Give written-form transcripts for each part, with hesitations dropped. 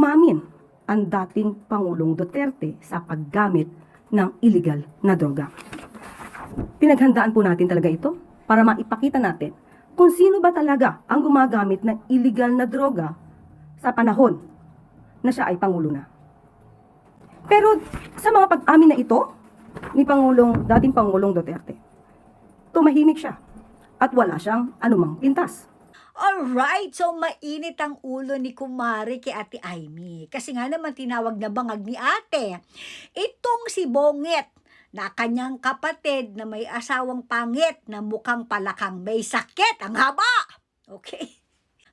umamin ang dating Pangulong Duterte sa paggamit ng illegal na droga. Pinaghandaan po natin talaga ito para maipakita natin kung sino ba talaga ang gumagamit ng illegal na droga sa panahon na siya ay Pangulo na. Pero sa mga pag-amin na ito ni dating Pangulong Duterte, tumahimik siya at wala siyang anumang pintas. Alright, so mainit ang ulo ni Kumari kay Ate Aimee. Kasi nga naman tinawag na bangag ni ate. Itong si Bongit na kanyang kapatid na may asawang pangit na mukhang palakang may sakit. Ang haba! Okay.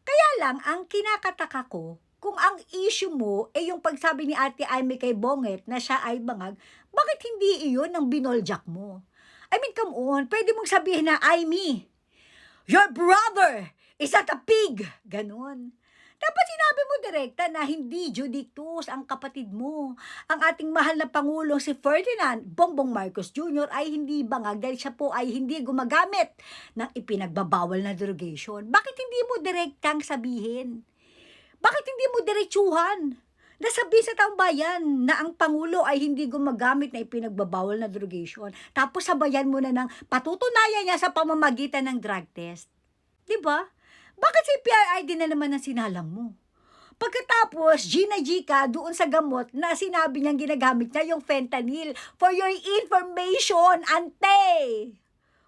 Kaya lang, ang kinakataka ko, kung ang issue mo ay yung pagsabi ni Ate Aimee kay Bongit na siya ay bangag, bakit hindi iyon ang binoljak mo? I mean, come on, pwede mong sabihin na, Aimee, your brother is that a pig? Ganon. Dapat sinabi mo direkta na hindi judictus ang kapatid mo. Ang ating mahal na Pangulong si Ferdinand Bongbong Marcos Jr. ay hindi bangag dahil siya po ay hindi gumagamit ng ipinagbabawal na derogation. Bakit hindi mo direktang sabihin? Bakit hindi mo diretsuhan? Nasabi sa taong bayan na ang Pangulo ay hindi gumagamit na ipinagbabawal na derogation. Tapos sabayan mo na ng patutunayan niya sa pamamagitan ng drug test. Diba? Bakit si PRID na naman ang sinalang mo? Pagkatapos, G ka doon sa gamot na sinabi niyang ginagamit niya yung fentanyl. For your information, ante!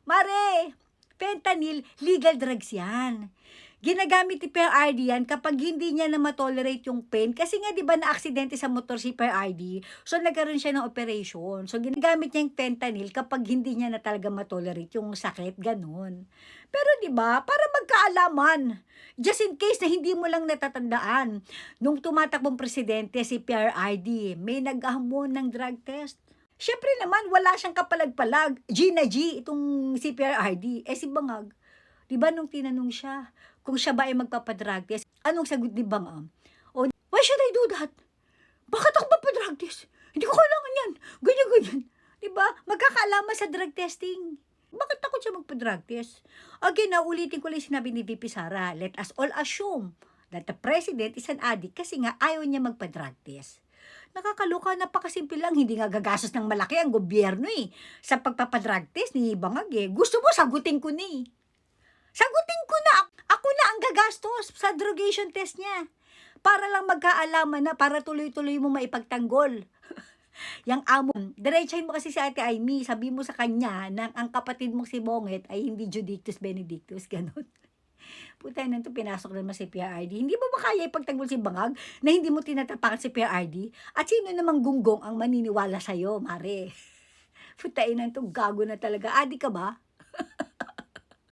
Mare, fentanyl, legal drugs yan. Ginagamit ni PRID yan kapag hindi niya na matolerate yung pain. Kasi nga, di ba, na-aksidente sa motor si PRID. So, nagkaroon siya ng operation. So, ginagamit niya yung fentanyl kapag hindi niya na talaga matolerate yung sakit. Ganun. Pero, di ba, para magkaalaman. Just in case na hindi mo lang natatandaan. Nung tumatakbong presidente si PRID, may naghahamon ng drug test. Siyempre naman, wala siyang kapalag-palag. G, itong si PRID. Si Bangag. Di ba nung tinanong siya kung siya ba ay magpapadrug test, anong sagot ni Bangag? O, why should I do that? Bakit ako magpapadrug test? Hindi ko kailangan yan. Ganyan. Di ba? Magkakaalaman sa drug testing. Bakit takot siya magpa-drug test? Again, ulitin ko lang sinabi ni VP Sara, let us all assume that the president is an addict kasi nga ayaw niya magpa-drug test. Nakakaloka, napakasimple lang, hindi nga gagastos ng malaki ang gobyerno sa pagpapadrug test ni Bangag Gusto mo, sagutin ko ni. Sagutin ko na, ako na ang gagastos sa drogation test niya. Para lang magkaalaman na, para tuloy-tuloy mo maipagtanggol. Yang amo, diretsahin mo kasi si Ate Aimee, sabi mo sa kanya na ang kapatid mong si Bongit ay hindi Judictus Benedictus, ganun. Puta na ito, pinasok naman si PRID. Hindi mo ba kaya ipagtanggol si Bangag na hindi mo tinatapakan si PRID? At sino namang gunggong ang maniniwala sa'yo, Mare? Puta na ito, gago na talaga. Adi ka ba?